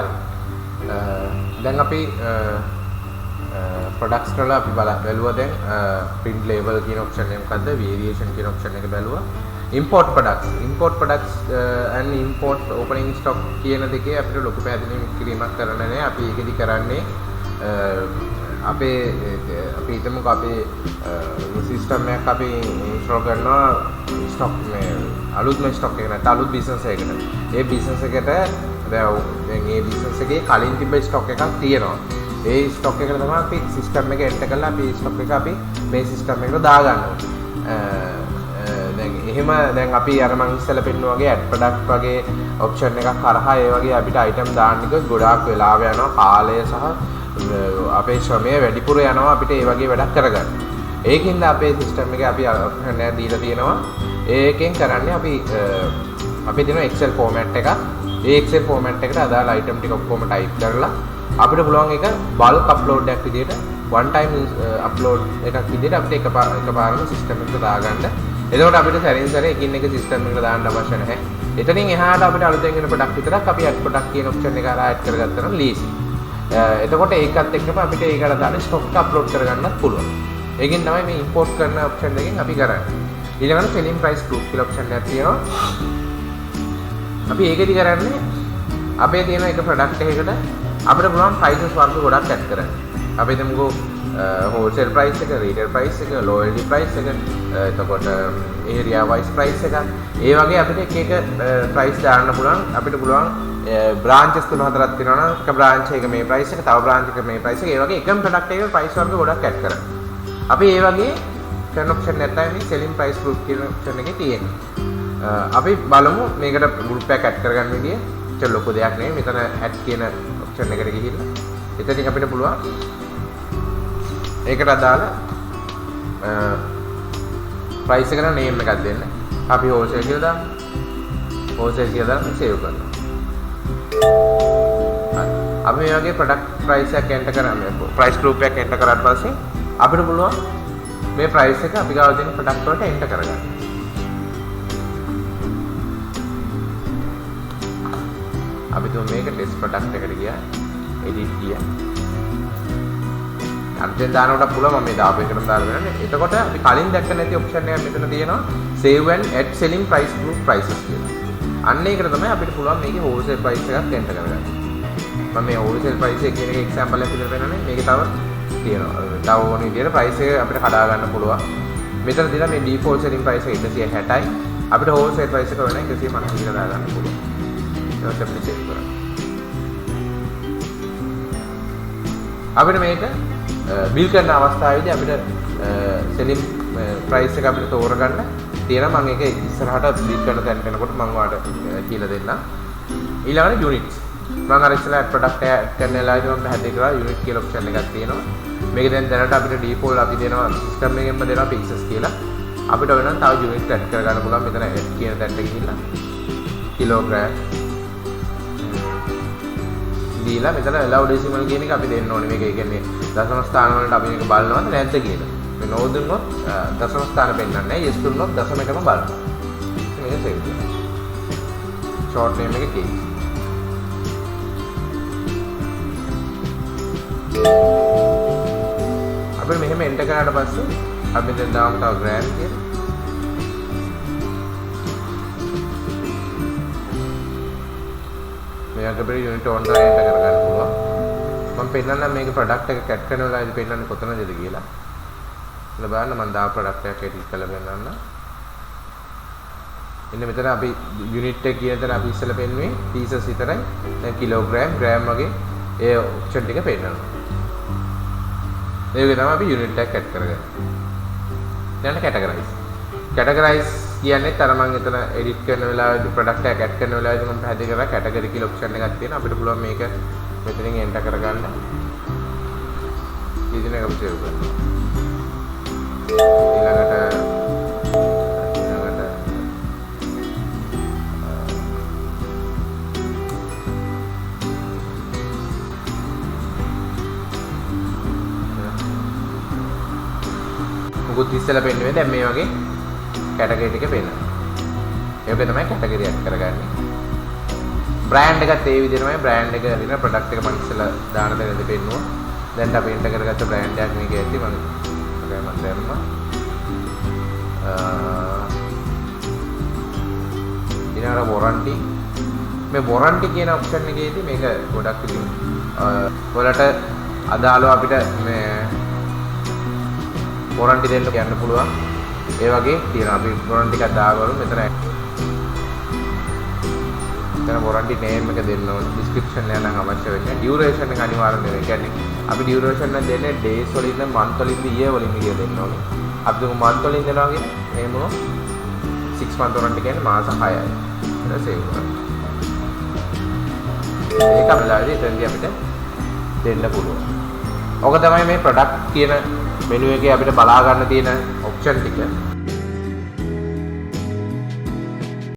හරි. දැන් අපි products වල අපි බැලුවා දැන් print label කියන option එක මොකද්ද? variation කියන option එක බැලුවා. import products and import opening stock කියන දෙකේ අපිට ලොකු පැහැදිලි කිරීමක් කරන්න නැහැ. අපි ඒකෙදි කරන්නේ අපේ අපි හිතමුකෝ අපේ සිස්ටම් එකක් අපි ඉන්ස්ටෝල් කරනවා ස්ටොක් මේ අලුත්ම ස්ටොක් එක නැත්නම් අලුත් බිස්නස් එකකට. ඒ බිස්නස් එකට දැන් මේ බිස්නස් එකේ කලින් තිබ්බ ස්ටොක් එකක් තියෙනවා. ඒ ස්ටොක් එකට තමයි අපි සිස්ටම් එක එන්ටර් කරලා අපි ස්ටොක් එක අපි මේ සිස්ටම් එකට දාගන්නවා. දැන් එහෙම දැන් අපි අර මං ඉස්සෙල්ලා පෙන්නුවා වගේ ඇඩ් ප්‍රොඩක්ට් වගේ ඔප්ෂන් එකක් කරහා ඒ වගේ අපිට අයිටම් දාන්න එක ගොඩාක් වෙලාව යනවා කාලය සහ අපේ ශ්‍රමය වැඩිපුර යනවා අපිට ඒ වගේ වැඩක් කරගන්න. ඒකින්ද අපේ සිස්ටම් එකේ අපි ඔප්ෂන් එක දීලා තියෙනවා. ඒකෙන් කරන්නේ අපි දෙන Excel format එකක්. ඒ Excel format එකට අදාළ item ටික ඔක්කොම type කරලා අපිට පුළුවන් එක bulk upload එකක් විදිහට one time upload එකක් විදිහට අපිට එකපාරම සිස්ටම් එකට දාගන්න. එතකොට අපිට සැරින් සැරේ එකින් එක සිස්ටම් එකට දාන්න අවශ්‍ය නැහැ. එතනින් එහාට අපිට අලුතෙන් එන ප්‍රොඩක්ට් විතරක් අපි add product කියන ඔප්ෂන් එක අරන් add කරගත්තා නම් ලීසි. එතකොට ඒකත් එක්කම අපිට ඒකට දාලා ස්ටොක් එක අප්ලෝඩ් කරගන්නත් පුළුවන්. ඒකෙන් තමයි මේ import කරන ඔප්ෂන් එකෙන් අපි කරන්නේ. ඊළඟට selling price group කියලා ඔප්ෂන් එකක් තියෙනවා. අපි ඒකෙදි කරන්නේ අපේ තියෙන එක ප්‍රොඩක්ට් එකකට අපිට පුළුවන් prices වර්ග ගොඩක් add කරන්න. අපි හිතමුකෝ wholesale price එක, retail price එක, loyalty price එක, එතකොට area wise price එක. ඒ වගේ අපිට එක එක price දාන්න පුළුවන්. අපිට පුළුවන් branches 3-4ක් තියෙනවා නම් එක branch එක මේ price එක, තව branch එක මේ price එක. ඒ වගේ එකම product එකේ price වර්ග ගොඩක් add කරන්න. අපි ඒ වගේ කරන option එක තමයි මේ selling price group කියන option එකේ තියෙන්නේ. අපි බලමු මේකට group එකක් add කරගන්න විදිය. ඒක ලොකු දෙයක් නෙවෙයි. මෙතන add කියන option එකට ගිහිල්ලා එතනින් අපිට පුළුවන් ඒකට අදාළ price එකට name එකක් දෙන්න. අපි wholesale කියලා දාමු. wholesale කියලා දාලා save කරනවා. අපි මේ වගේ product price එකක් enter කරන්නේ price group එකක් enter කරාට පස්සේ අපිට පුළුවන් මේ price එක අපි ගාව තියෙන product වලට enter කරගන්න. අපි තුම මේක test product එකට ගියා. edit ගියා. අර්ජෙන් දානකොට පුළුවන් මම මේ දාපු එකටම දාලා වෙනනේ. එතකොට අපි කලින් දැක්ක නැති ඔප්ෂන් එකක් මෙතන තියෙනවා save and add selling price group prices කියලා. අන්න ඒකට තමයි අපිට පුළුවන් මේකේ wholesale price එකක් enter කරගන්න. මම මේ wholesale price එක කියන එක example එකක් විතර වෙනනේ. මේකේ තව තියෙනවා. තව ඕන විදිහට price එක අපිට කඩා ගන්න පුළුවන්. මෙතන දිලා මේ default selling price එක 160යි. අපිට wholesale price එක වෙන 150 කියලා දා ගන්න පුළුවන්. ඒක අපිට check කරන්න. අපිට මේක බිල් කරන අවස්ථාවේදී අපිට selling price එක අපිට තෝරගන්න තියෙනවා. මම ඒක ඉස්සරහට බිල් කරන තැන යනකොට මම ඔයාලට කියලා දෙන්නම්. ඊළඟට units. මම අර ඉස්සරහ product add කරන වෙලාවේදී මම පැහැදිලි කරා unit කියලා option එකක් තියෙනවා. මේක දැන් දැනට අපිට default අපි දෙනවා system එකෙන්ම දෙනවා pieces කියලා. අපිට වෙනවා තව unit add කරගන්න පුළුවන්. මෙතන add කියන තැනට ගිහිල්ලා kilogram දීලා මෙතන allow decimal කියන එක අපි දෙන්න ඕනේ. මේක ඒ කියන්නේ දශම ස්ථාන වලට අපි මේක බලනවද නැද්ද කියලා. මේ no දුන්නොත් දශම ස්ථාන පෙන්නන්නේ නැහැ. yes දුන්නොත් දශම එකම බලනවා. මේක save කරනවා. short name එක කී. අපි මෙහෙම enter කරාට පස්සේ අපි දැන් දාමු තව gram කියලා. මේක අපේ unit on කරලා enter කරගන්න පුළුවන්. මම පෙන්නන්නම් මේක product එක cut කරන වෙලාවේදී පෙන්නන්නේ කොතනද කියලා. ඉතින් බලන්න මම දාව product එකක් edit කරලා පෙන්නන්න. ඉන්න මෙතන අපි unit එක කියන තැන අපි ඉස්සෙල්ලා පෙන්නුවේ pieces විතරයි. දැන් kilogram gram වගේ ඒ option ටික පෙන්නනවා. ඒක තමයි අපි unit එක cut කරගන්නේ. දැන් categorize කියන්නේ අර මම එතන edit කරන වෙලාවේදී product එක add කරන වෙලාවේදී මම පැහැදිලි කරා category කියලා option එකක් තියෙනවා. අපිට පුළුවන් මේක මෙතනින් enter කරගන්න. ඊදින එක save කරන්න. ඊළඟට මුකුත් ඉස්සෙල්ලා පෙන්නුවේ දැන් මේ වගේ කැටගරි ටික පෙන්නනවා. ඒක තමයි කැටගරි add කරගන්නේ. බ්‍රෑන්ඩ් එකත් ඒ විදිහටමයි බ්‍රෑන්ඩ් එක දින ප්‍රොඩක්ට් එක මම ඉස්සෙල්ලා දාන තැනදී පෙන්නුවා. දැන් අපි එන්ටර් කරගත්ත බ්‍රෑන්ඩ් එකක් මේක ඇති මම දැම්මා. ඊළඟට වොරන්ටි මේ වොරන්ටි කියන ඔප්ෂන් එකේදී මේක ගොඩක් ඉතින් ඔයාලට අදාළව අපිට මේ වොරන්ටි දෙන්න කියන්න පුළුවන්. ඒ වගේ තියෙනවා. අපි වොරන්ටි එකක් දාගමු. මෙතන වොරන්ටි නේම් එක දෙන්න ඕනේ. ඩිස්ක්‍රිප්ෂන් එක නම් අවශ්‍ය වෙන්නේ. ඩියුරේෂන් එක අනිවාර්යෙන් දෙන්න. ඒ කියන්නේ අපි ඩියුරේෂන් එක දෙන්නේ ඩේස් වලින්ද මන්ත් වලින්ද ඊයර් වලින්ද කියලා දෙන්න ඕනේ. අපි දුක මන්ත් වලින් දෙනවා කියන්නේ එහෙම 6 month වොරන්ටි කියන්නේ මාස 6යි. ඒක සේව් කරනවා. ඒක අපලාදී එතනදී අපිට දෙන්න පුළුවන්. ඔක තමයි මේ ප්‍රොඩක්ට් කියන මෙනු එකේ අපිට බලා ගන්න තියෙන ඔප්ෂන් ටික.